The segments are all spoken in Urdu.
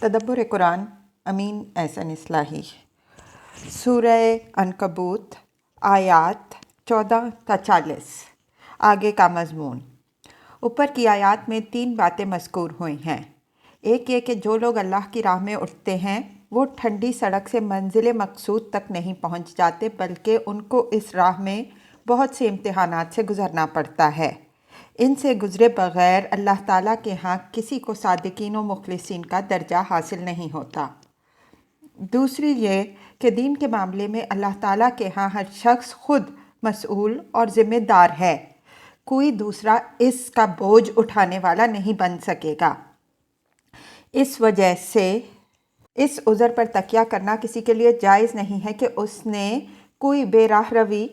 تدبر قرآن امین احسن اصلاحی سورہ عنکبوت آیات 14 تا 40۔ آگے کا مضمون۔ اوپر کی آیات میں 3 باتیں مذکور ہوئی ہیں۔ ایک یہ کہ جو لوگ اللہ کی راہ میں اٹھتے ہیں وہ ٹھنڈی سڑک سے منزل مقصود تک نہیں پہنچ جاتے، بلکہ ان کو اس راہ میں بہت سے امتحانات سے گزرنا پڑتا ہے۔ ان سے گزرے بغیر اللہ تعالیٰ کے ہاں کسی کو صادقین و مخلصین کا درجہ حاصل نہیں ہوتا۔ دوسری یہ کہ دین کے معاملے میں اللہ تعالیٰ کے ہاں ہر شخص خود مسئول اور ذمہ دار ہے، کوئی دوسرا اس کا بوجھ اٹھانے والا نہیں بن سکے گا۔ اس وجہ سے اس عذر پر تکیہ کرنا کسی کے لیے جائز نہیں ہے کہ اس نے کوئی بے راہ روی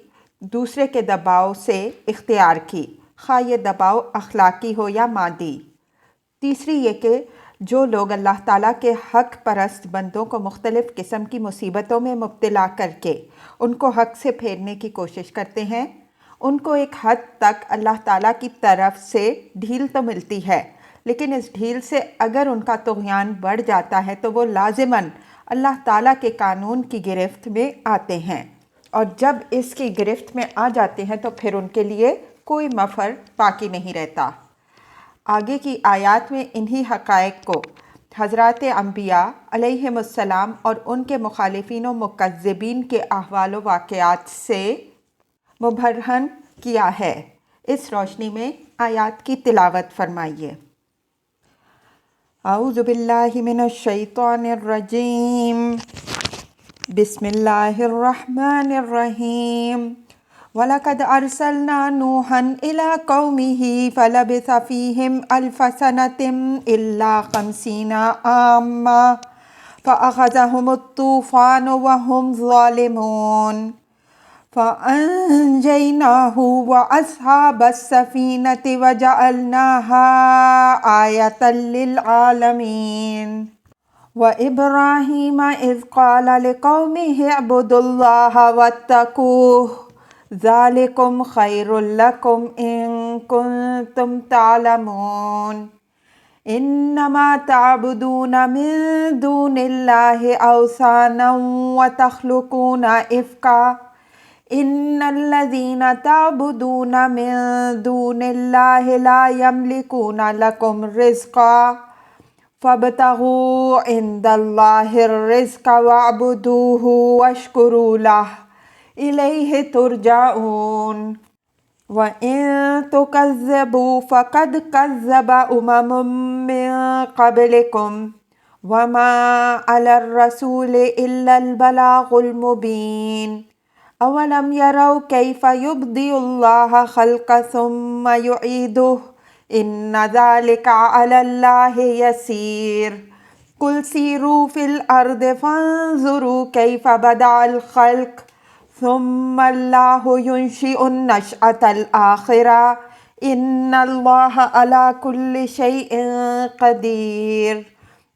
دوسرے کے دباؤ سے اختیار کی، خواہ یہ دباؤ اخلاقی ہو یا مادی۔ تیسری یہ کہ جو لوگ اللہ تعالیٰ کے حق پرست بندوں کو مختلف قسم کی مصیبتوں میں مبتلا کر کے ان کو حق سے پھیرنے کی کوشش کرتے ہیں، ان کو ایک حد تک اللہ تعالیٰ کی طرف سے ڈھیل تو ملتی ہے، لیکن اس ڈھیل سے اگر ان کا طغیان بڑھ جاتا ہے تو وہ لازماً اللہ تعالیٰ کے قانون کی گرفت میں آتے ہیں، اور جب اس کی گرفت میں آ جاتے ہیں تو پھر ان کے لیے کوئی مفر باقی نہیں رہتا۔ آگے کی آیات میں انہی حقائق کو حضرات انبیاء علیہم السلام اور ان کے مخالفین و مکذبین کے احوال و واقعات سے مبرہن کیا ہے۔ اس روشنی میں آیات کی تلاوت فرمائیے۔ اعوذ باللہ من الشیطان الرجیم، بسم اللہ الرحمن الرحیم۔ وَلَقَدْ أَرْسَلْنَا نُوحًا إِلَىٰ قَوْمِهِ فَلَبِثَ فِيهِمْ أَلْفَ سَنَةٍ إِلَّا 50 عَامًا فَأَخَذَهُمُ الطُّوفَانُ وَهُمْ ظَالِمُونَ فَأَنجَيْنَاهُ وَأَصْحَابَ السَّفِينَةِ وَجَعَلْنَاهَا آيَةً لِّلْعَالَمِينَ۔ وَإِبْرَاهِيمَ إِذْ قَالَ لِقَوْمِهِ اعْبُدُوا اللَّهَ وَاتَّقُوهُ ذَلِكُمْ خَيْرٌ لَكُمْ إِن كُنتُمْ تَعْلَمُونَ إِنَّمَا تَعْبُدُونَ مِن دُونِ اللَّهِ أَوْثَانًا وَتَخْلُقُونَ إِفْكًا إِنَّ الَّذِينَ تَعْبُدُونَ مِن دُونِ اللَّهِ لَا يَمْلِكُونَ لَكُمْ رِزْقًا فَابْتَغُوا عِندَ اللَّهِ الرِّزْقَ وَاعْبُدُوهُ وَاشْكُرُوا لَهُ إِلَيْهِ تُرْجَعُونَ۔ وَإِن تُكَذِّبُوا فَقَدْ كَذَّبَ أُمَمٌ مِّن قَبْلِكُمْ وَمَا عَلَى الرَّسُولِ إِلَّا الْبَلَاغُ الْمُبِينُ۔ أَوَلَمْ يَرَوْا كَيْفَ يُبْدِئُ اللَّهُ الْخَلْقَ ثُمَّ يُعِيدُهُ إِنَّ ذَلِكَ عَلَى اللَّهِ يَسِيرٌ۔ قُلْ سِيرُوا فِي الْأَرْضِ فَانظُرُوا كَيْفَ بَدَأَ الْخَلْقَ ثُمَّ اللَّهُ يُنشِئُ النَّشْأَةَ الْآخِرَةَ إِنَّ اللَّهَ عَلَى كُلِّ شَيْءٍ قَدِيرٌ۔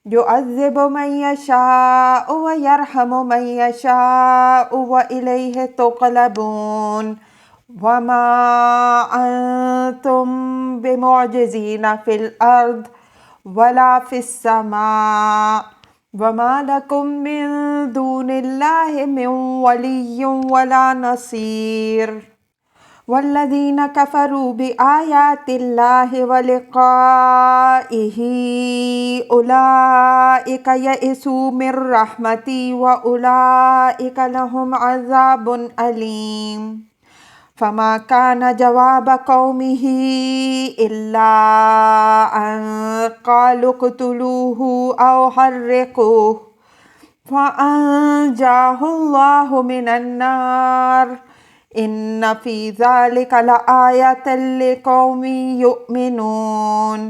يُعَذِّبُ مَن يَشَاءُ وَيَرْحَمُ مَن يَشَاءُ وَإِلَيْهِ تُقْلَبُونَ۔ وَمَا أَنتُم بِمُعْجِزِينَ فِي الْأَرْضِ وَلَا فِي السَّمَاءِ وَمَا لَكُم مِّن دُونِ اللَّهِ مِن وَلِيٍّ وَلَا نَصِيرٍ۔ وَالَّذِينَ كَفَرُوا بِآيَاتِ اللَّهِ وَلِقَائِهِ أُولَٰئِكَ يَئِسُوا مِن رَّحْمَتِي وَأُولَٰئِكَ لَهُمْ عَذَابٌ أَلِيمٌ۔ فَمَا كَانَ جَوَابَ قَوْمِهِ إِلَّا أَن قَالُوا اقْتُلُوهُ أَوْ حَرِّقُوهُ فَأَنجَاهُ اللَّهُ مِنَ النَّارِ إِنَّ فِي ذَلِكَ لَآيَةً لِقَوْمٍ يُؤْمِنُونَ۔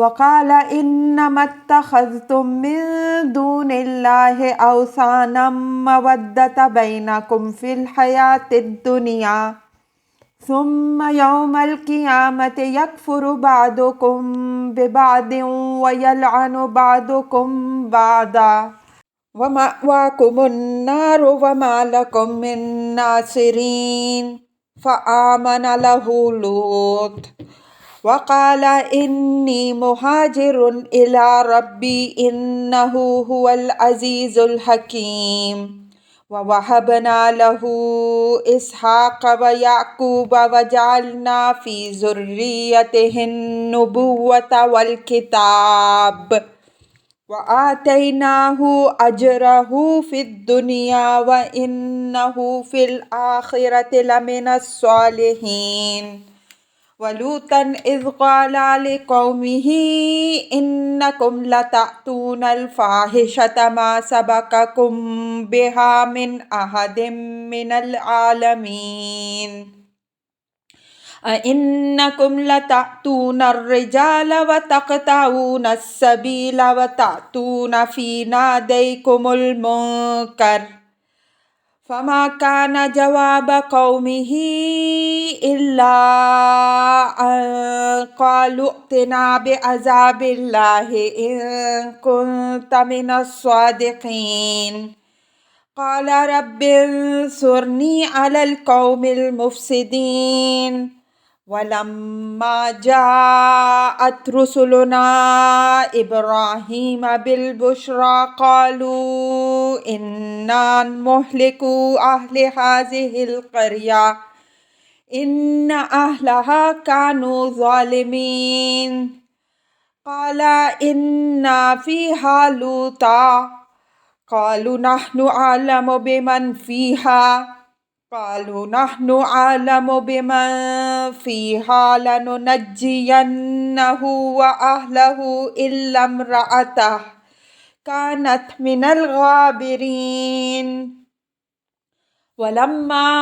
وَقَالَ إِنَّمَا اتَّخَذْتُم مِّن دُونِ اللَّهِ أَوْثَانًا مَّوَدَّةَ بَيْنَكُمْ فِي الْحَيَاةِ الدُّنْيَا ثُمَّ يَوْمَ الْقِيَامَةِ يَكْفُرُ بَعْضُكُم بِبَعْضٍ وَيَلْعَنُ بَعْضُكُم بَعْضًا وَمَأْوَاكُمُ النَّارُ وَمَا لَكُم مِّن نَّاصِرِينَ۔ فَآمَنَ لَهُ لُوطٌ وقال انی مہاجر الی ربی انہ هو العزیز الحکیم ووهبنا له اسحاق ویعقوب وجعلنا فی ذریته النبوة والکتاب وآتیناہ اجرہ فی الدنیا وانہ فی الآخرۃ لمن الصالحین وَلُوطًا إِذْ قَالَ لِقَوْمِهِ إِنَّكُمْ لَتَأْتُونَ الْفَاحِشَةَ مَا سَبَقَكُم بِهَا مِنْ أَحَدٍ مِّنَ الْعَالَمِينَ أَإِنَّكُمْ لَتَأْتُونَ الرِّجَالَ وَتَقْطَعُونَ السَّبِيلَ وَتَأْتُونَ فِي نَادِيكُمُ الْمُنكَرَ فما كان جواب قومه إلا أن قالوا ائتنا بعذاب الله إن كنت من الصادقين قال رب انصرني على القوم المفسدين ولما جاءت رسلنا إبراهيم بالبشرى قالوا إنا مهلكو أهل هذه القرية إن أهلها كانوا ظالمين قال إن فيها لوطا قالوا نحن أعلم بمن فيها قالوا نحن أعلم بمن فيها لننجينه وأهله إلا امرأته كانت من الغابرين ولما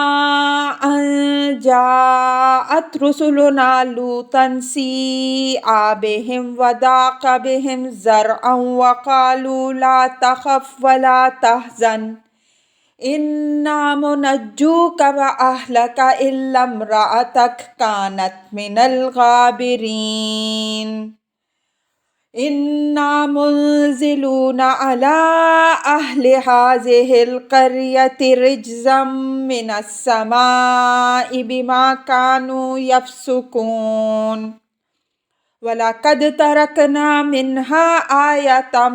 أن جاءت رسلنا لوطا سيء بهم وضاق بهم ذرعا وقالوا لا تخف ولا تحزن إنا منجوك وأهلك إلا امرأتك كانت من الغابرين إنا منزلون على أهل هذه القرية رجزا من السماء بما كانوا يفسقون وَلَقَدْ تَرَكْنَا مِنْهَا آيَةً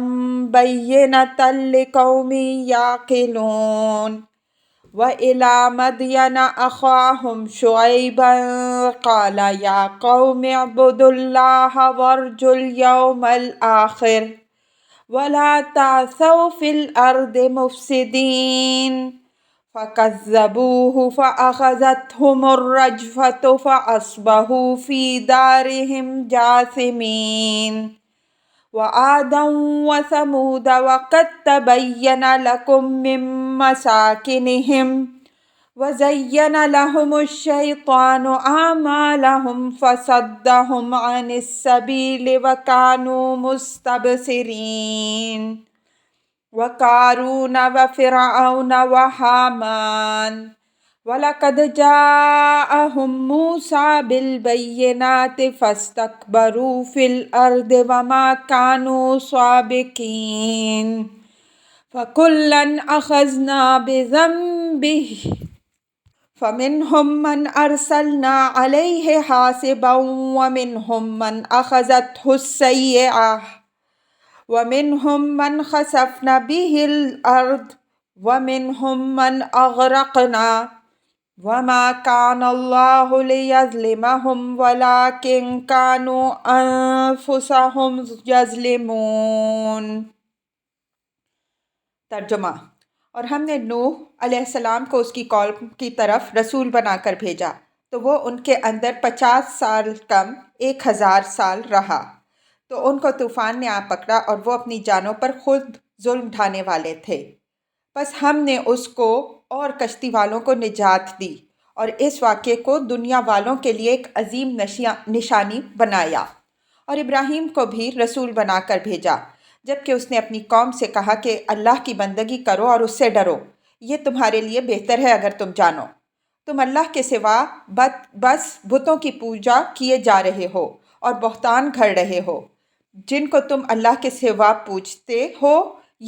بَيِّنَةً لِقَوْمٍ يَعْقِلُونَ وَإِلَى مَدْيَنَ أَخَاهُمْ شُعَيْبًا قَالَ يَا قَوْمِ اعْبُدُوا اللَّهَ وَارْجُوا الْيَوْمَ الْآخِرَ وَلَا تَعْثَوْا فِي الْأَرْضِ مُفْسِدِينَ فكذبوه فأخذتهم الرجفة فأصبحوا في دارهم جاثمين وعادا وثمود وقد تبين لكم من مساكنهم وزين لهم الشيطان أعمالهم فصدهم عن السبيل وكانوا مستبصرين وقارون وفرعون وهامان وَلَقَدْ جَاءَهُم مُوسَى بِالْبَيِّنَاتِ فَاسْتَكْبَرُوا فِي الْأَرْضِ وَمَا كَانُوا سَابِقِينَ فَكُلًّا أَخَذْنَا بِذَنبِهِ فَمِنْهُم مَّنْ أَرْسَلْنَا عَلَيْهِ حَاصِبًا وَمِنْهُم مَّنْ أَخَذَتْهُ السَّيِّئَةُ وَمِنْهُم مَّنْ خَسَفْنَا بِهِ الْأَرْضَ وَمِنْهُم مَّنْ أَغْرَقْنَا وَمَا كَانَ اللَّهُ لِيَظْلِمَهُمْ وَلَكِنْ كَانُوا أَنفُسَهُمْ يَظْلِمُونَ۔ ترجمہ۔ اور ہم نے نوح علیہ السلام کو اس کی قوم کی طرف رسول بنا کر بھیجا تو وہ ان کے اندر 50 سال کم 1000 سال رہا، تو ان کو طوفان نے آ پکڑا اور وہ اپنی جانوں پر خود ظلم ڈھانے والے تھے۔ بس ہم نے اس کو اور کشتی والوں کو نجات دی اور اس واقعے کو دنیا والوں کے لیے ایک عظیم نشانی بنایا، اور ابراہیم کو بھی رسول بنا کر بھیجا جبکہ اس نے اپنی قوم سے کہا کہ اللہ کی بندگی کرو اور اس سے ڈرو، یہ تمہارے لیے بہتر ہے اگر تم جانو۔ تم اللہ کے سوا بس بتوں کی پوجا کیے جا رہے ہو اور بہتان گھڑ رہے ہو، جن کو تم اللہ کے سوا پوجتے ہو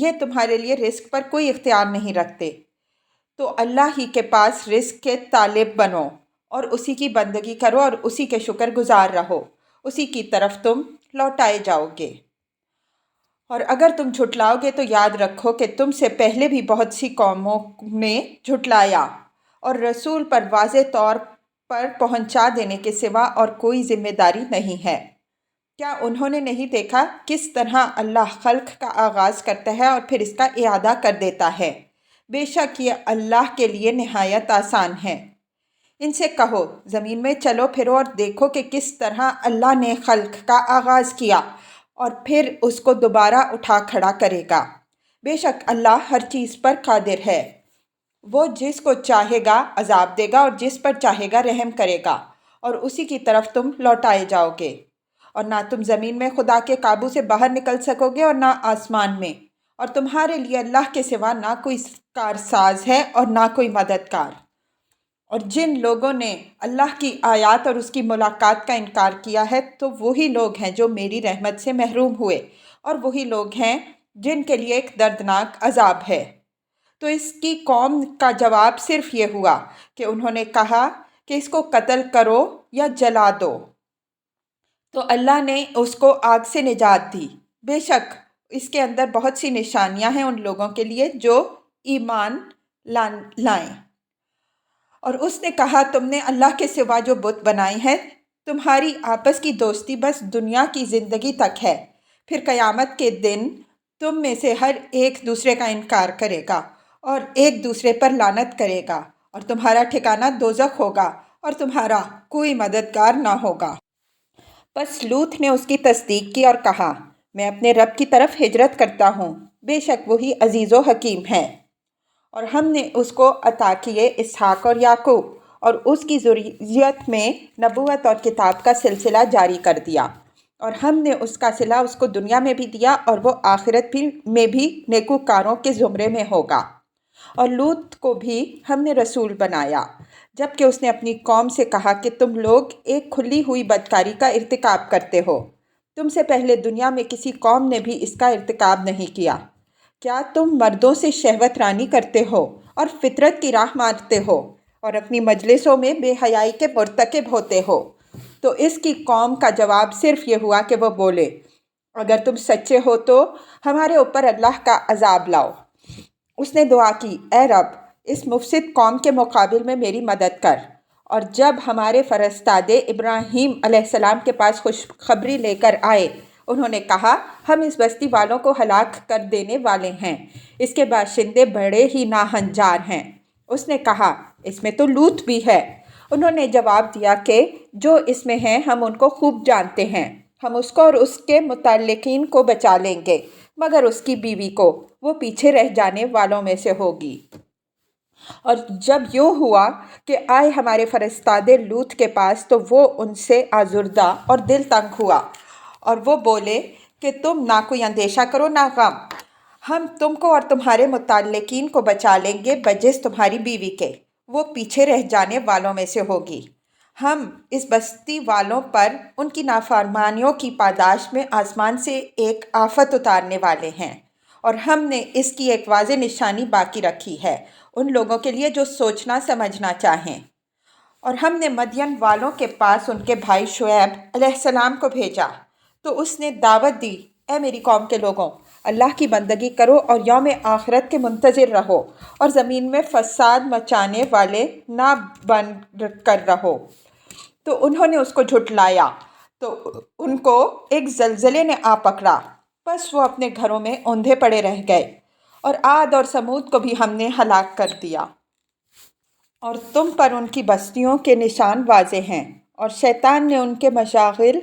یہ تمہارے لیے رزق پر کوئی اختیار نہیں رکھتے، تو اللہ ہی کے پاس رزق کے طالب بنو اور اسی کی بندگی کرو اور اسی کے شکر گزار رہو، اسی کی طرف تم لوٹائے جاؤ گے۔ اور اگر تم جھٹلاؤ گے تو یاد رکھو کہ تم سے پہلے بھی بہت سی قوموں نے جھٹلایا، اور رسول پر واضح طور پر پہنچا دینے کے سوا اور کوئی ذمہ داری نہیں ہے۔ کیا انہوں نے نہیں دیکھا کس طرح اللہ خلق کا آغاز کرتا ہے اور پھر اس کا اعادہ کر دیتا ہے؟ بے شک یہ اللہ کے لیے نہایت آسان ہے۔ ان سے کہو زمین میں چلو پھرو اور دیکھو کہ کس طرح اللہ نے خلق کا آغاز کیا اور پھر اس کو دوبارہ اٹھا کھڑا کرے گا۔ بے شک اللہ ہر چیز پر قادر ہے۔ وہ جس کو چاہے گا عذاب دے گا اور جس پر چاہے گا رحم کرے گا، اور اسی کی طرف تم لوٹائے جاؤ گے۔ اور نہ تم زمین میں خدا کے قابو سے باہر نکل سکو گے اور نہ آسمان میں، اور تمہارے لیے اللہ کے سوا نہ کوئی کارساز ہے اور نہ کوئی مددگار۔ اور جن لوگوں نے اللہ کی آیات اور اس کی ملاقات کا انکار کیا ہے تو وہی لوگ ہیں جو میری رحمت سے محروم ہوئے، اور وہی لوگ ہیں جن کے لیے ایک دردناک عذاب ہے۔ تو اس کی قوم کا جواب صرف یہ ہوا کہ انہوں نے کہا کہ اس کو قتل کرو یا جلا دو۔ تو اللہ نے اس کو آگ سے نجات دی۔ بے شک اس کے اندر بہت سی نشانیاں ہیں ان لوگوں کے لیے جو ایمان لائیں۔ اور اس نے کہا تم نے اللہ کے سوا جو بت بنائے ہیں، تمہاری آپس کی دوستی بس دنیا کی زندگی تک ہے، پھر قیامت کے دن تم میں سے ہر ایک دوسرے کا انکار کرے گا اور ایک دوسرے پر لعنت کرے گا، اور تمہارا ٹھکانہ دوزخ ہوگا اور تمہارا کوئی مددگار نہ ہوگا۔ پس لوط نے اس کی تصدیق کی اور کہا میں اپنے رب کی طرف ہجرت کرتا ہوں، بے شک وہی عزیز و حکیم ہے۔ اور ہم نے اس کو عطا کیے اسحاق اور یعقوب، اور اس کی ذریت میں نبوت اور کتاب کا سلسلہ جاری کر دیا، اور ہم نے اس کا صلہ اس کو دنیا میں بھی دیا اور وہ آخرت میں بھی نیکوکاروں کے زمرے میں ہوگا۔ اور لوط کو بھی ہم نے رسول بنایا، جبکہ اس نے اپنی قوم سے کہا کہ تم لوگ ایک کھلی ہوئی بدکاری کا ارتکاب کرتے ہو، تم سے پہلے دنیا میں کسی قوم نے بھی اس کا ارتکاب نہیں کیا۔ کیا تم مردوں سے شہوت رانی کرتے ہو اور فطرت کی راہ مارتے ہو اور اپنی مجلسوں میں بے حیائی کے مرتکب ہوتے ہو؟ تو اس کی قوم کا جواب صرف یہ ہوا کہ وہ بولے اگر تم سچے ہو تو ہمارے اوپر اللہ کا عذاب لاؤ۔ اس نے دعا کی اے رب اس مفسد قوم کے مقابل میں میری مدد کر۔ اور جب ہمارے فرستادے ابراہیم علیہ السلام کے پاس خوشخبری لے کر آئے، انہوں نے کہا ہم اس بستی والوں کو ہلاک کر دینے والے ہیں، اس کے باشندے بڑے ہی ناہنجار ہیں۔ اس نے کہا اس میں تو لوط بھی ہے۔ انہوں نے جواب دیا کہ جو اس میں ہیں ہم ان کو خوب جانتے ہیں، ہم اس کو اور اس کے متعلقین کو بچا لیں گے، مگر اس کی بیوی کو، وہ پیچھے رہ جانے والوں میں سے ہوگی۔ اور جب یوں ہوا کہ آئے ہمارے فرستادے لوط کے پاس تو وہ ان سے آزردہ اور دل تنگ ہوا، اور وہ بولے کہ تم نہ کوئی اندیشہ کرو نہ غم، ہم تم کو اور تمہارے متعلقین کو بچا لیں گے بجز تمہاری بیوی کے، وہ پیچھے رہ جانے والوں میں سے ہوگی۔ ہم اس بستی والوں پر ان کی نافرمانیوں کی پاداش میں آسمان سے ایک آفت اتارنے والے ہیں، اور ہم نے اس کی ایک واضح نشانی باقی رکھی ہے ان لوگوں کے لیے جو سوچنا سمجھنا چاہیں۔ اور ہم نے مدین والوں کے پاس ان کے بھائی شعیب علیہ السلام کو بھیجا، تو اس نے دعوت دی اے میری قوم کے لوگوں، اللہ کی بندگی کرو اور یوم آخرت کے منتظر رہو، اور زمین میں فساد مچانے والے نہ بن کر رہو۔ تو انہوں نے اس کو جھٹلایا تو ان کو ایک زلزلے نے آ پکڑا، پس وہ اپنے گھروں میں اوندھے پڑے رہ گئے۔ اور عاد اور سمود کو بھی ہم نے ہلاک کر دیا، اور تم پر ان کی بستیوں کے نشان واضح ہیں، اور شیطان نے ان کے مشاغل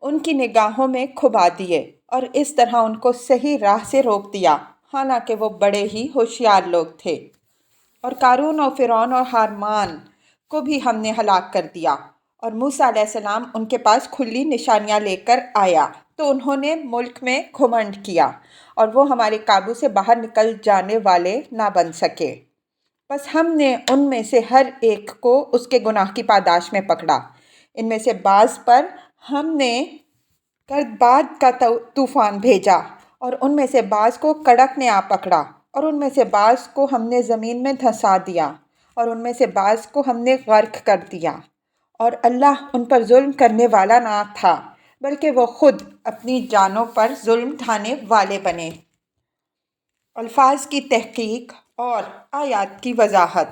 ان کی نگاہوں میں کھبا دیے، اور اس طرح ان کو صحیح راہ سے روک دیا، حالانکہ وہ بڑے ہی ہوشیار لوگ تھے۔ اور قارون اور فرعون اور حامان کو بھی ہم نے ہلاک کر دیا، اور موسیٰ علیہ السلام ان کے پاس کھلی نشانیاں لے کر آیا تو انہوں نے ملک میں گھمنڈ کیا، اور وہ ہمارے قابو سے باہر نکل جانے والے نہ بن سکے۔ بس ہم نے ان میں سے ہر ایک کو اس کے گناہ کی پاداش میں پکڑا۔ ان میں سے بعض پر ہم نے گردباد کا طوفان بھیجا، اور ان میں سے بعض کو کڑک نے آ پکڑا، اور ان میں سے بعض کو ہم نے زمین میں دھنسا دیا، اور ان میں سے بعض کو ہم نے غرق کر دیا۔ اور اللہ ان پر ظلم کرنے والا نہ تھا، بلکہ وہ خود اپنی جانوں پر ظلم ڈھانے والے بنے۔ الفاظ کی تحقیق اور آیات کی وضاحت۔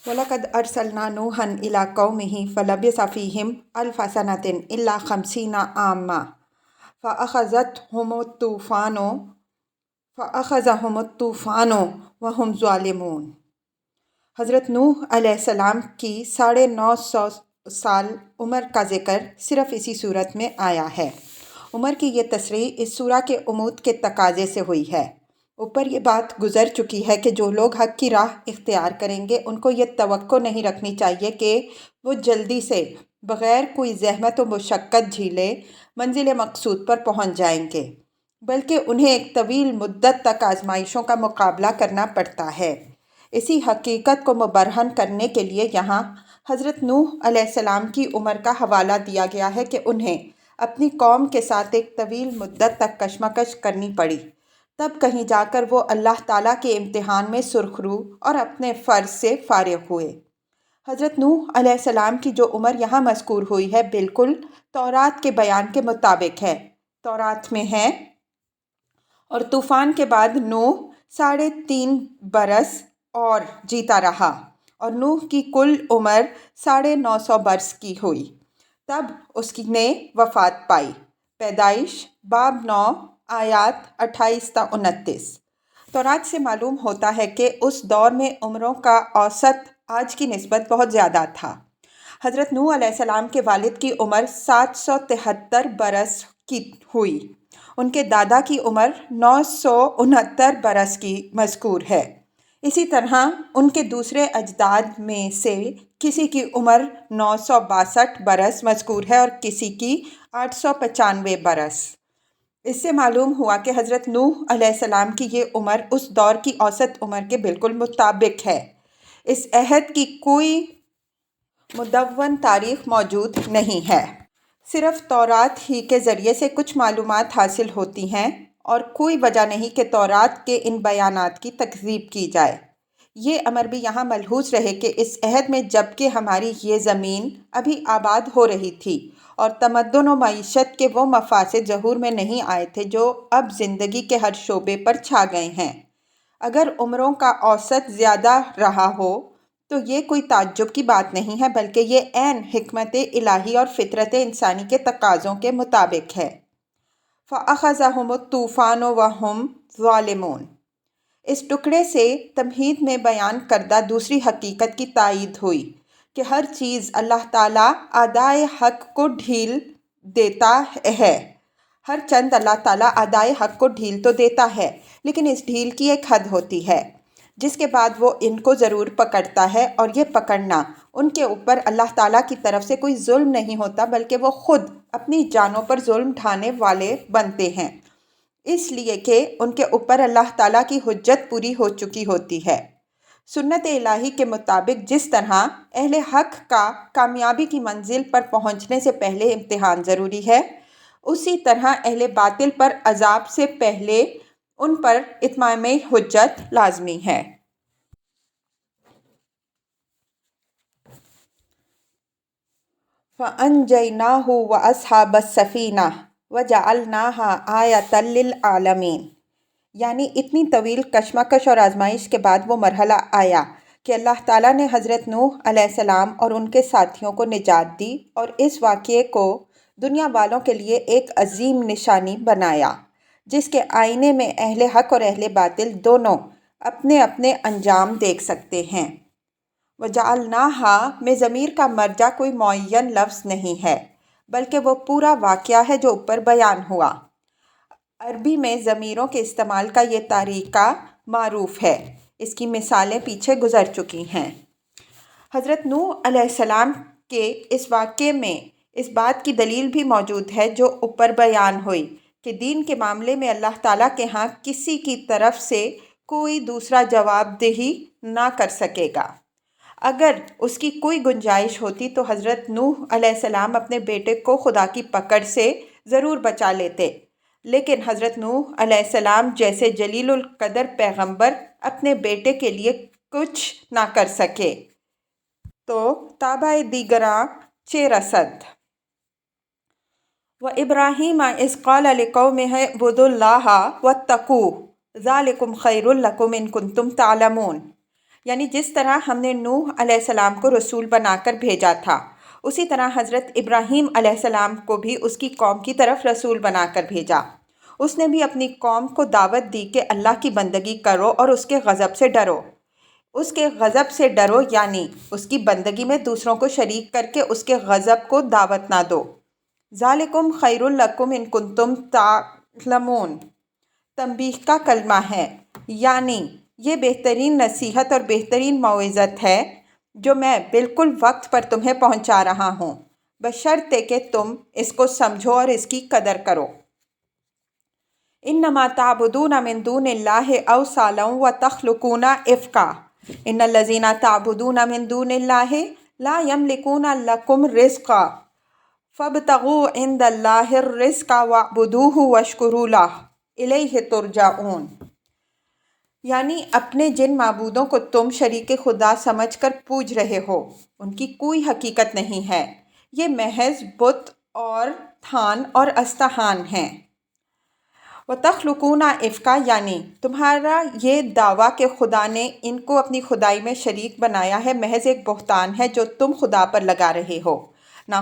وَلَقَدْ أَرْسَلْنَا نُوحًا إِلَىٰ قَوْمِهِ فَلَبِثَ فِيهِمْ أَلْفَ سَنَةٍ إِلَّا 50 عَامًا فَأَخَذَهُمُ الطُّوفَانُ وَهُمْ ظَالِمُونَ۔ حضرت نوح علیہ السلام کی 950 سال عمر کا ذکر صرف اسی صورت میں آیا ہے۔ عمر کی یہ تصریح اس سورہ کے عمود کے تقاضے سے ہوئی ہے۔ اوپر یہ بات گزر چکی ہے کہ جو لوگ حق کی راہ اختیار کریں گے ان کو یہ توقع نہیں رکھنی چاہیے کہ وہ جلدی سے بغیر کوئی زحمت و مشقت جھیلے منزل مقصود پر پہنچ جائیں گے، بلکہ انہیں ایک طویل مدت تک آزمائشوں کا مقابلہ کرنا پڑتا ہے۔ اسی حقیقت کو مبرہن کرنے کے لیے یہاں حضرت نوح علیہ السلام کی عمر کا حوالہ دیا گیا ہے کہ انہیں اپنی قوم کے ساتھ ایک طویل مدت تک کشمکش کرنی پڑی، تب کہیں جا کر وہ اللہ تعالیٰ کے امتحان میں سرخ رو اور اپنے فرض سے فارغ ہوئے۔ حضرت نوح علیہ السلام کی جو عمر یہاں مذکور ہوئی ہے بالکل تورات کے بیان کے مطابق ہے۔ تورات میں ہے، اور طوفان کے بعد نوح 3.5 برس اور جیتا رہا، اور نوح کی کل عمر 950 برس کی ہوئی، تب اس نے وفات پائی۔ پیدائش باب 9 آیات 28 تا 29۔ تورات سے معلوم ہوتا ہے کہ اس دور میں عمروں کا اوسط آج کی نسبت بہت زیادہ تھا۔ حضرت نوح علیہ السلام کے والد کی عمر 773 برس کی ہوئی۔ ان کے دادا کی عمر 969 برس کی مذکور ہے۔ اسی طرح ان کے دوسرے اجداد میں سے کسی کی عمر 962 برس مذکور ہے اور کسی کی 895 برس۔ اس سے معلوم ہوا کہ حضرت نوح علیہ السلام کی یہ عمر اس دور کی اوسط عمر کے بالکل مطابق ہے۔ اس عہد کی کوئی مدون تاریخ موجود نہیں ہے۔ صرف تورات ہی کے ذریعے سے کچھ معلومات حاصل ہوتی ہیں، اور کوئی وجہ نہیں کہ تورات کے ان بیانات کی تکذیب کی جائے۔ یہ امر بھی یہاں ملحوظ رہے کہ اس عہد میں جبکہ ہماری یہ زمین ابھی آباد ہو رہی تھی اور تمدن و معیشت کے وہ مفاسد ظہور میں نہیں آئے تھے جو اب زندگی کے ہر شعبے پر چھا گئے ہیں، اگر عمروں کا اوسط زیادہ رہا ہو تو یہ کوئی تعجب کی بات نہیں ہے، بلکہ یہ عین حکمت الہی اور فطرت انسانی کے تقاضوں کے مطابق ہے۔ فَأَخَذَهُمُ الطُّوفَانُ وَهُمْ ظَالِمُونَ۔ اس ٹکڑے سے تمہید میں بیان کردہ دوسری حقیقت کی تائید ہوئی کہ ہر چیز اللہ تعالیٰ ادائے حق کو ڈھیل دیتا ہے۔ ہر چند اللہ تعالیٰ ادائے حق کو ڈھیل تو دیتا ہے، لیکن اس ڈھیل کی ایک حد ہوتی ہے جس کے بعد وہ ان کو ضرور پکڑتا ہے، اور یہ پکڑنا ان کے اوپر اللہ تعالیٰ کی طرف سے کوئی ظلم نہیں ہوتا، بلکہ وہ خود اپنی جانوں پر ظلم ڈھانے والے بنتے ہیں، اس لیے کہ ان کے اوپر اللہ تعالیٰ کی حجت پوری ہو چکی ہوتی ہے۔ سنت الہی کے مطابق جس طرح اہل حق کا کامیابی کی منزل پر پہنچنے سے پہلے امتحان ضروری ہے، اسی طرح اہل باطل پر عذاب سے پہلے ان پر اتمام حجت لازمی ہے۔ فَأَنجَيْنَاهُ وَأَصْحَابَ السَّفِينَةِ وَجَعَلْنَاهَا آیَةً لِلْعَالَمِينَ۔ یعنی اتنی طویل کشمکش اور آزمائش کے بعد وہ مرحلہ آیا کہ اللہ تعالیٰ نے حضرت نوح علیہ السلام اور ان کے ساتھیوں کو نجات دی اور اس واقعے کو دنیا والوں کے لیے ایک عظیم نشانی بنایا، جس کے آئینے میں اہل حق اور اہل باطل دونوں اپنے اپنے انجام دیکھ سکتے ہیں۔ وَجَعَلْنَاهَا میں ضمیر کا مرجع کوئی معین لفظ نہیں ہے، بلکہ وہ پورا واقعہ ہے جو اوپر بیان ہوا۔ عربی میں ضمیروں کے استعمال کا یہ طریقہ معروف ہے، اس کی مثالیں پیچھے گزر چکی ہیں۔ حضرت نوح علیہ السلام کے اس واقعے میں اس بات کی دلیل بھی موجود ہے جو اوپر بیان ہوئی کہ دین کے معاملے میں اللہ تعالیٰ کے ہاں کسی کی طرف سے کوئی دوسرا جواب دہی نہ کر سکے گا۔ اگر اس کی کوئی گنجائش ہوتی تو حضرت نوح علیہ السلام اپنے بیٹے کو خدا کی پکڑ سے ضرور بچا لیتے، لیکن حضرت نوح علیہ السلام جیسے جلیل القدر پیغمبر اپنے بیٹے کے لیے کچھ نہ کر سکے۔ تو تابع دیگراں چے رسد۔ وَإِبْرَاهِيمَ إِذْ قَالَ لِقَوْمِهِ اعْبُدُوا اللَّهَ وَاتَّقُوهُ ذَلِكُمْ خَيْرٌ لَكُمْ إِن كُنتُمْ تَعْلَمُونَ، یعنی جس طرح ہم نے نوح علیہ السلام کو رسول بنا کر بھیجا تھا، اسی طرح حضرت ابراہیم علیہ السلام کو بھی اس کی قوم کی طرف رسول بنا کر بھیجا۔ اس نے بھی اپنی قوم کو دعوت دی کہ اللہ کی بندگی کرو اور اس کے غضب سے ڈرو۔ اس کے غضب سے ڈرو یعنی اس کی بندگی میں دوسروں کو شریک کر کے اس کے غضب کو دعوت نہ دو۔ ذالکم خیر لکم ان کنتم تعلمون، تنبیہ کا کلمہ ہے، یعنی یہ بہترین نصیحت اور بہترین موعظت ہے جو میں بالکل وقت پر تمہیں پہنچا رہا ہوں، بشرطے کہ تم اس کو سمجھو اور اس کی قدر کرو۔ انما تعبدون من دون اللہ اوثانا وتخلقون افکا ان الذین تعبدون من دون اللہ لا یملکون لکم رزقا فابتغوا عند اللہ الرزق واعبدوہ واشکروا لہ الیہ ترجعون، یعنی اپنے جن معبودوں کو تم شریک خدا سمجھ کر پوج رہے ہو ان کی کوئی حقیقت نہیں ہے، یہ محض بت اور تھان اور استہان ہیں۔ وَتَخْلُقُونَ افکا، یعنی تمہارا یہ دعویٰ کہ خدا نے ان کو اپنی خدائی میں شریک بنایا ہے محض ایک بہتان ہے جو تم خدا پر لگا رہے ہو۔ نہ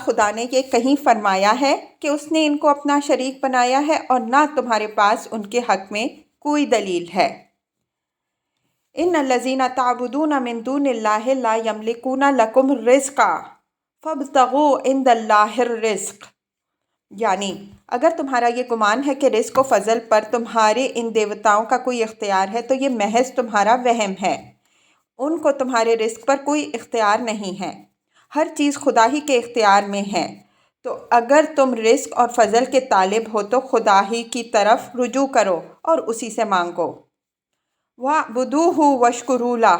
خدا نے یہ کہیں فرمایا ہے کہ اس نے ان کو اپنا شریک بنایا ہے اور نہ تمہارے پاس ان کے حق میں کوئی دلیل ہے۔ ان الذین تعبدون من دون اللہ لا یملکون لکم رزقا فابتغوا عند اللہ الرزق، یعنی اگر تمہارا یہ گمان ہے کہ رزق و فضل پر تمہارے ان دیوتاؤں کا کوئی اختیار ہے تو یہ محض تمہارا وہم ہے، ان کو تمہارے رزق پر کوئی اختیار نہیں ہے، ہر چیز خدا ہی کے اختیار میں ہے۔ تو اگر تم رزق اور فضل کے طالب ہو تو خدا ہی کی طرف رجوع کرو اور اسی سے مانگو۔ وَاعْبُدُوهُ وَاشْكُرُوا لَهُ،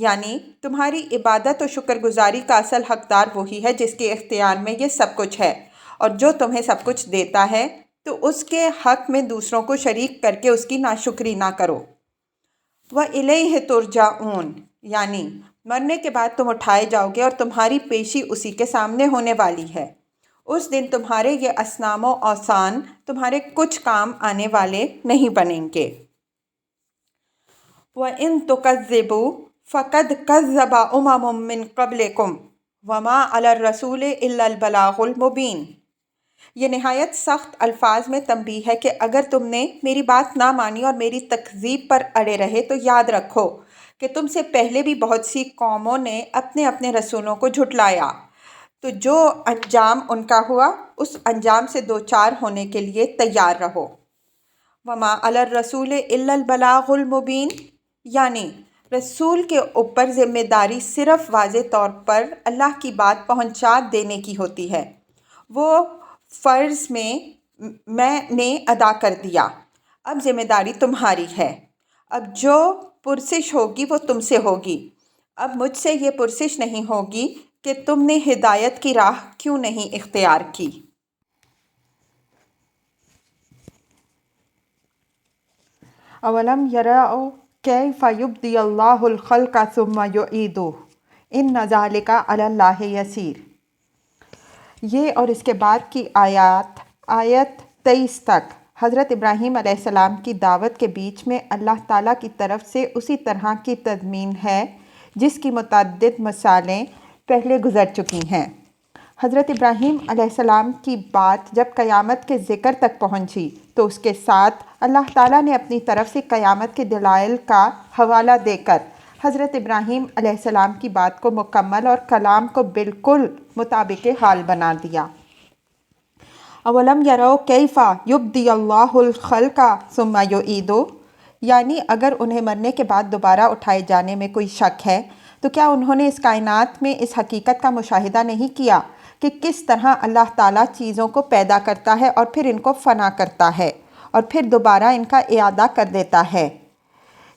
یعنی تمہاری عبادت و شکر گزاری کا اصل حقدار وہی ہے جس کے اختیار میں یہ سب کچھ ہے، اور جو تمہیں سب کچھ دیتا ہے تو اس کے حق میں دوسروں کو شریک کر کے اس کی ناشکری نہ کرو۔ وَإِلَيْهِ تُرْجَعُونَ، یعنی مرنے کے بعد تم اٹھائے جاؤ گے اور تمہاری پیشی اسی کے سامنے ہونے والی ہے۔ اس دن تمہارے یہ اصنام و اوثان تمہارے کچھ کام آنے والے نہیں بنیں گے۔ وَإِن تُكَذِّبُوا فَقَدْ كَذَّبَ أُمَمٌ مِّن قَبْلِكُمْ وَمَا عَلَى الرَّسُولِ إِلَّا الْبَلَاغُ الْمُبِينُ، یہ نہایت سخت الفاظ میں تنبیہ ہے کہ اگر تم نے میری بات نہ مانی اور میری تکذیب پر اڑے رہے تو یاد رکھو کہ تم سے پہلے بھی بہت سی قوموں نے اپنے اپنے رسولوں کو جھٹلایا، تو جو انجام ان کا ہوا اس انجام سے دوچار ہونے کے لیے تیار رہو۔ وما علی الرسول الا البلاغ المبین، یعنی رسول کے اوپر ذمہ داری صرف واضح طور پر اللہ کی بات پہنچا دینے کی ہوتی ہے، وہ فرض میں نے ادا کر دیا، اب ذمہ داری تمہاری ہے، اب جو پرسش ہوگی وہ تم سے ہوگی، اب مجھ سے یہ پرسش نہیں ہوگی کہ تم نے ہدایت کی راہ کیوں نہیں اختیار کی۔ اولم یروا کیف یبدی اللہ الخلق ثم یعیدہ ان ذلک علی اللہ یسیر، یہ اور اس کے بعد کی آیت 23 تک حضرت ابراہیم علیہ السلام کی دعوت کے بیچ میں اللہ تعالیٰ کی طرف سے اسی طرح کی تضمین ہے جس کی متعدد مثالیں پہلے گزر چکی ہیں۔ حضرت ابراہیم علیہ السلام کی بات جب قیامت کے ذکر تک پہنچی تو اس کے ساتھ اللہ تعالیٰ نے اپنی طرف سے قیامت کے دلائل کا حوالہ دے کر حضرت ابراہیم علیہ السلام کی بات کو مکمل اور کلام کو بالکل مطابق حال بنا دیا۔ اولم یروا کیف یبدی اللہ الخلق ثم یعیدہ، یعنی اگر انہیں مرنے کے بعد دوبارہ اٹھائے جانے میں کوئی شک ہے تو کیا انہوں نے اس کائنات میں اس حقیقت کا مشاہدہ نہیں کیا کہ کس طرح اللہ تعالیٰ چیزوں کو پیدا کرتا ہے اور پھر ان کو فنا کرتا ہے اور پھر دوبارہ ان کا اعادہ کر دیتا ہے۔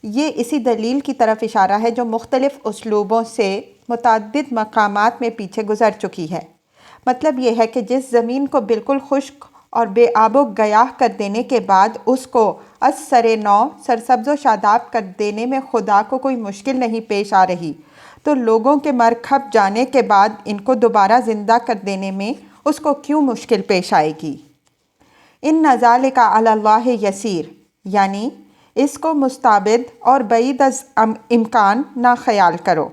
یہ اسی دلیل کی طرف اشارہ ہے جو مختلف اسلوبوں سے متعدد مقامات میں پیچھے گزر چکی ہے۔ مطلب یہ ہے کہ جس زمین کو بالکل خشک اور بے آب و گیاہ کر دینے کے بعد اس کو از سر نو سرسبز و شاداب کر دینے میں خدا کو کوئی مشکل نہیں پیش آ رہی، تو لوگوں کے مر کھپ جانے کے بعد ان کو دوبارہ زندہ کر دینے میں اس کو کیوں مشکل پیش آئے گی؟ ان ذالک علی اللہ یسیر، یعنی اس کو مستبد اور بعید از امکان نہ خیال کرو،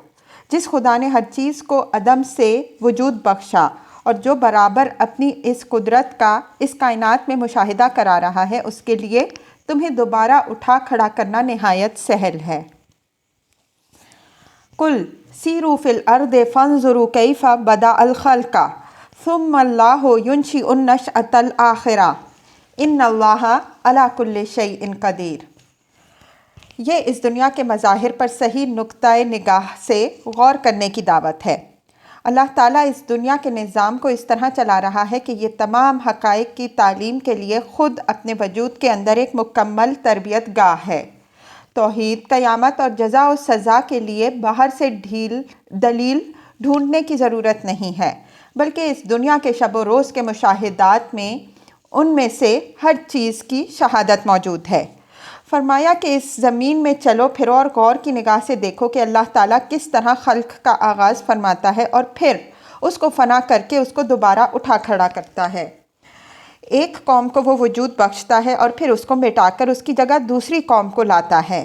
جس خدا نے ہر چیز کو عدم سے وجود بخشا اور جو برابر اپنی اس قدرت کا اس کائنات میں مشاہدہ کرا رہا ہے، اس کے لیے تمہیں دوبارہ اٹھا کھڑا کرنا نہایت سہل ہے۔ قل سیروا فی الارض فانظروا کیف بدأ الخلق ثم اللہ ینشئ النشأۃ الآخرہ ان اللہ علی کل شیء قدیر۔ یہ اس دنیا کے مظاہر پر صحیح نقطۂ نگاہ سے غور کرنے کی دعوت ہے۔ اللہ تعالیٰ اس دنیا کے نظام کو اس طرح چلا رہا ہے کہ یہ تمام حقائق کی تعلیم کے لیے خود اپنے وجود کے اندر ایک مکمل تربیت گاہ ہے۔ توحید، قیامت اور جزا و سزا کے لیے باہر سے دلیل ڈھونڈنے کی ضرورت نہیں ہے، بلکہ اس دنیا کے شب و روز کے مشاہدات میں ان میں سے ہر چیز کی شہادت موجود ہے۔ فرمایا کہ اس زمین میں چلو پھرو اور غور کی نگاہ سے دیکھو کہ اللہ تعالیٰ کس طرح خلق کا آغاز فرماتا ہے اور پھر اس کو فنا کر کے اس کو دوبارہ اٹھا کھڑا کرتا ہے۔ ایک قوم کو وہ وجود بخشتا ہے اور پھر اس کو مٹا کر اس کی جگہ دوسری قوم کو لاتا ہے۔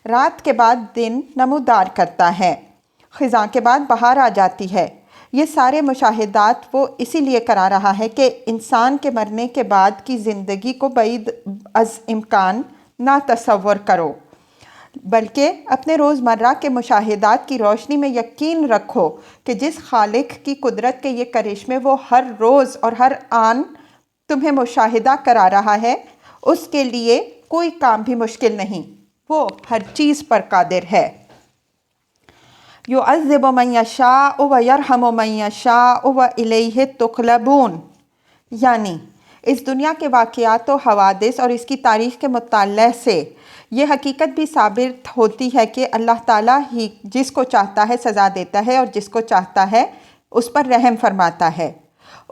رات کے بعد دن نمودار کرتا ہے، خزاں کے بعد بہار آ جاتی ہے۔ یہ سارے مشاہدات وہ اسی لیے کرا رہا ہے کہ انسان کے مرنے کے بعد کی زندگی کو بعید از امکان نہ تصور کرو، بلکہ اپنے روزمرہ کے مشاہدات کی روشنی میں یقین رکھو کہ جس خالق کی قدرت کے یہ کرشمے وہ ہر روز اور ہر آن تمہیں مشاہدہ کرا رہا ہے، اس کے لیے کوئی کام بھی مشکل نہیں، وہ ہر چیز پر قادر ہے۔ یعذب من یشاء ویرحم من یشاء والیہ تقلبون، یعنی اس دنیا کے واقعات و حوادث اور اس کی تاریخ کے مطالعہ سے یہ حقیقت بھی ثابت ہوتی ہے کہ اللہ تعالیٰ ہی جس کو چاہتا ہے سزا دیتا ہے اور جس کو چاہتا ہے اس پر رحم فرماتا ہے۔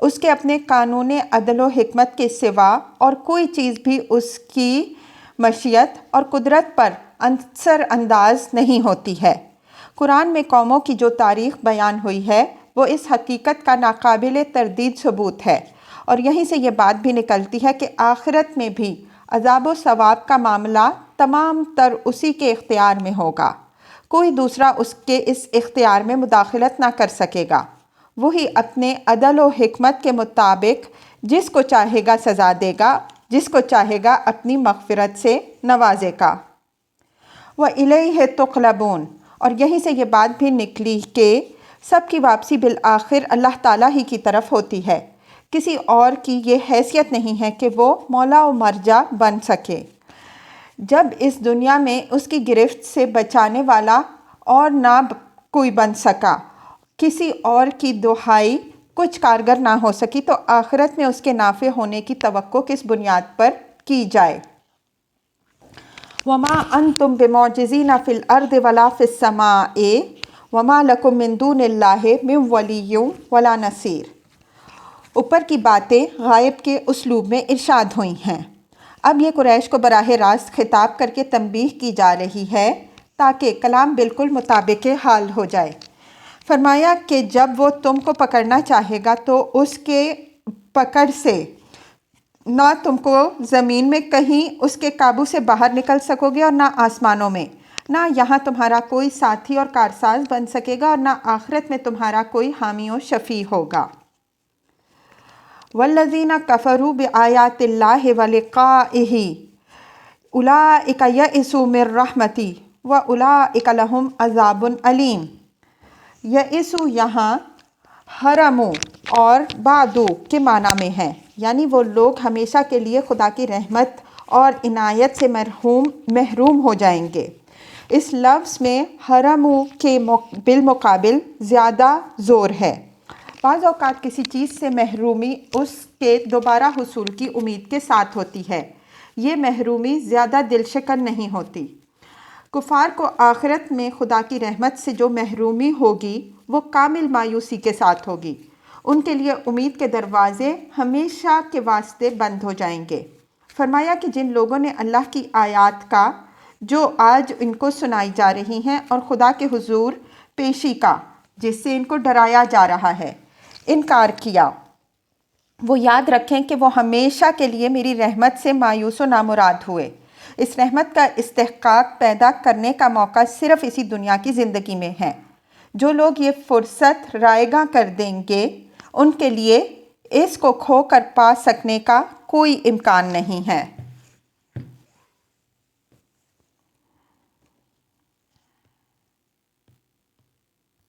اس کے اپنے قانون عدل و حکمت کے سوا اور کوئی چیز بھی اس کی مشیت اور قدرت پر اثر انداز نہیں ہوتی ہے۔ قرآن میں قوموں کی جو تاریخ بیان ہوئی ہے وہ اس حقیقت کا ناقابل تردید ثبوت ہے، اور یہیں سے یہ بات بھی نکلتی ہے کہ آخرت میں بھی عذاب و ثواب کا معاملہ تمام تر اسی کے اختیار میں ہوگا، کوئی دوسرا اس کے اس اختیار میں مداخلت نہ کر سکے گا۔ وہی اپنے عدل و حکمت کے مطابق جس کو چاہے گا سزا دے گا، جس کو چاہے گا اپنی مغفرت سے نوازے گا۔ وَإِلَيْهِ تُقْلَبُونَ، اور یہیں سے یہ بات بھی نکلی کہ سب کی واپسی بالآخر اللہ تعالیٰ ہی کی طرف ہوتی ہے، کسی اور کی یہ حیثیت نہیں ہے کہ وہ مولا و مرجع بن سکے۔ جب اس دنیا میں اس کی گرفت سے بچانے والا اور نہ کوئی بن سکا، کسی اور کی دہائی کچھ کارگر نہ ہو سکی، تو آخرت میں اس کے نافع ہونے کی توقع کس بنیاد پر کی جائے؟ وَمَا أَنْتُمْ بِمُعْجِزِينَ فِي الْأَرْضِ وَلَا فِي السَّمَاءِ وَمَا لَكُم مِّن دُونِ اللَّهِ مِن وَلِيٍّ وَلَا نَصِيرٍ۔ اوپر کی باتیں غائب کے اسلوب میں ارشاد ہوئی ہیں۔ اب یہ قریش کو براہ راست خطاب کر کے تنبیہ کی جا رہی ہے تاکہ کلام بالکل مطابق حال ہو جائے۔ فرمایا کہ جب وہ تم کو پکڑنا چاہے گا تو اس کے پکڑ سے نہ تم کو زمین میں کہیں اس کے قابو سے باہر نکل سکو گے اور نہ آسمانوں میں، نہ یہاں تمہارا کوئی ساتھی اور کارساز بن سکے گا اور نہ آخرت میں تمہارا کوئی حامی و شفیع ہوگا۔ وَالَّذِينَ كَفَرُوا بِآيَاتِ اللَّهِ وَلِقَائِهِ أُولَٰئِكَ يَئِسُوا مِن رَّحْمَتِي وَأُولَٰئِكَ لَهُمْ عَذَابٌ أَلِيمٌ۔ یئسوا یہاں حرمو اور بعدو کے معنی میں ہے، یعنی وہ لوگ ہمیشہ کے لیے خدا کی رحمت اور عنایت سے محروم ہو جائیں گے۔ اس لفظ میں حرمو کے بالمقابل زیادہ زور ہے۔ بعض اوقات کسی چیز سے محرومی اس کے دوبارہ حصول کی امید کے ساتھ ہوتی ہے، یہ محرومی زیادہ دل شکن نہیں ہوتی۔ کفار کو آخرت میں خدا کی رحمت سے جو محرومی ہوگی وہ کامل مایوسی کے ساتھ ہوگی۔ ان کے لیے امید کے دروازے ہمیشہ کے واسطے بند ہو جائیں گے۔ فرمایا کہ جن لوگوں نے اللہ کی آیات کا جو آج ان کو سنائی جا رہی ہیں اور خدا کے حضور پیشی کا جس سے ان کو ڈرایا جا رہا ہے انکار کیا، وہ یاد رکھیں کہ وہ ہمیشہ کے لیے میری رحمت سے مایوس و نامراد ہوئے۔ اس رحمت کا استحقاق پیدا کرنے کا موقع صرف اسی دنیا کی زندگی میں ہے۔ جو لوگ یہ فرصت رائے گاں کر دیں گے ان کے لیے اس کو کھو کر پا سکنے کا کوئی امکان نہیں ہے۔